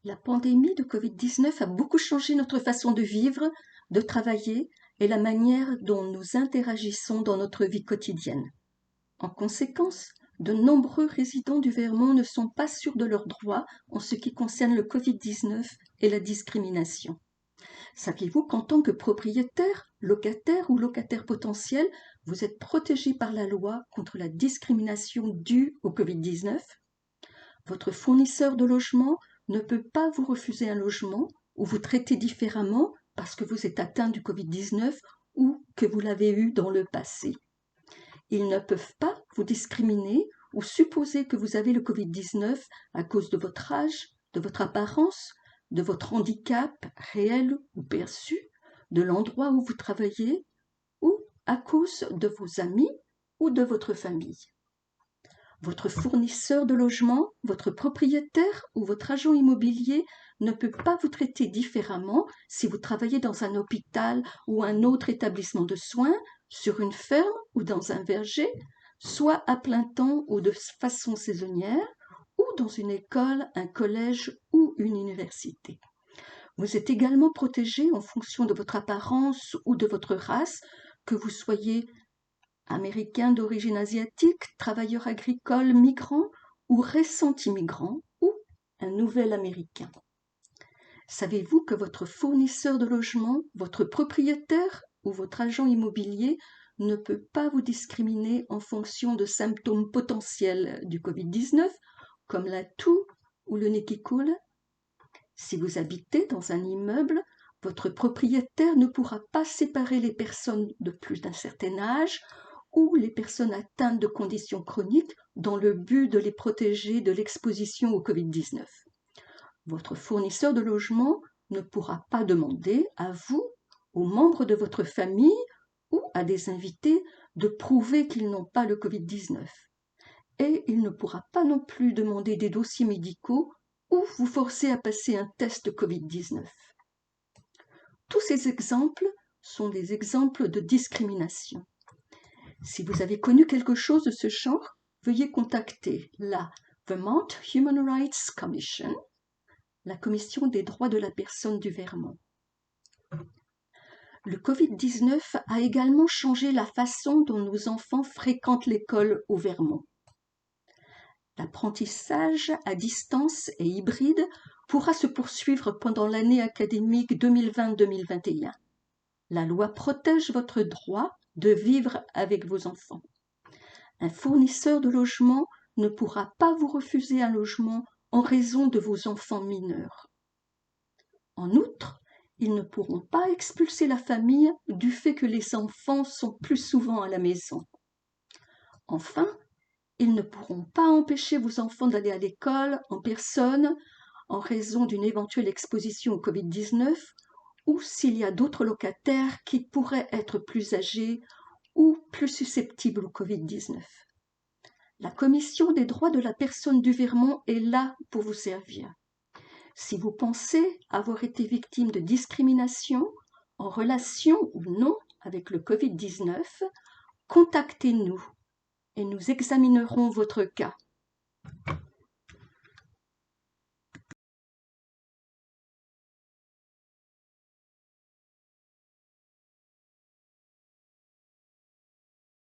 La pandémie de Covid-19 a beaucoup changé notre façon de vivre, de travailler et la manière dont nous interagissons dans notre vie quotidienne. En conséquence, de nombreux résidents du Vermont ne sont pas sûrs de leurs droits en ce qui concerne le Covid-19 et la discrimination. Saviez-vous qu'en tant que propriétaire, locataire ou locataire potentiel, vous êtes protégé par la loi contre la discrimination due au Covid-19 ? Votre fournisseur de logement ne peut pas vous refuser un logement ou vous traiter différemment parce que vous êtes atteint du Covid-19 ou que vous l'avez eu dans le passé. Ils ne peuvent pas vous discriminer ou supposer que vous avez le Covid-19 à cause de votre âge, de votre apparence, de votre handicap réel ou perçu, de l'endroit où vous travaillez ou à cause de vos amis ou de votre famille. Votre fournisseur de logement, votre propriétaire ou votre agent immobilier ne peut pas vous traiter différemment si vous travaillez dans un hôpital ou un autre établissement de soins, sur une ferme ou dans un verger, soit à plein temps ou de façon saisonnière, ou dans une école, un collège ou une université. Vous êtes également protégé en fonction de votre apparence ou de votre race, que vous soyez Américain d'origine asiatique, travailleur agricole, migrant ou récent immigrant ou un nouvel Américain. Savez-vous que votre fournisseur de logement, votre propriétaire ou votre agent immobilier ne peut pas vous discriminer en fonction de symptômes potentiels du Covid-19, comme la toux ou le nez qui coule ? Si vous habitez dans un immeuble, votre propriétaire ne pourra pas séparer les personnes de plus d'un certain âge ou les personnes atteintes de conditions chroniques dans le but de les protéger de l'exposition au Covid-19. Votre fournisseur de logement ne pourra pas demander à vous, aux membres de votre famille ou à des invités de prouver qu'ils n'ont pas le Covid-19. Et il ne pourra pas non plus demander des dossiers médicaux ou vous forcer à passer un test Covid-19. Tous ces exemples sont des exemples de discrimination. Si vous avez connu quelque chose de ce genre, veuillez contacter la Vermont Human Rights Commission, la Commission des droits de la personne du Vermont. Le Covid-19 a également changé la façon dont nos enfants fréquentent l'école au Vermont. L'apprentissage à distance et hybride pourra se poursuivre pendant l'année académique 2020-2021. La loi protège votre droit de vivre avec vos enfants. Un fournisseur de logement ne pourra pas vous refuser un logement en raison de vos enfants mineurs. En outre, ils ne pourront pas expulser la famille du fait que les enfants sont plus souvent à la maison. Enfin, ils ne pourront pas empêcher vos enfants d'aller à l'école en personne en raison d'une éventuelle exposition au Covid-19 ou s'il y a d'autres locataires qui pourraient être plus âgés ou plus susceptibles au Covid-19. La Commission des droits de la personne du Vermont est là pour vous servir. Si vous pensez avoir été victime de discrimination en relation ou non avec le Covid-19, contactez-nous et nous examinerons votre cas.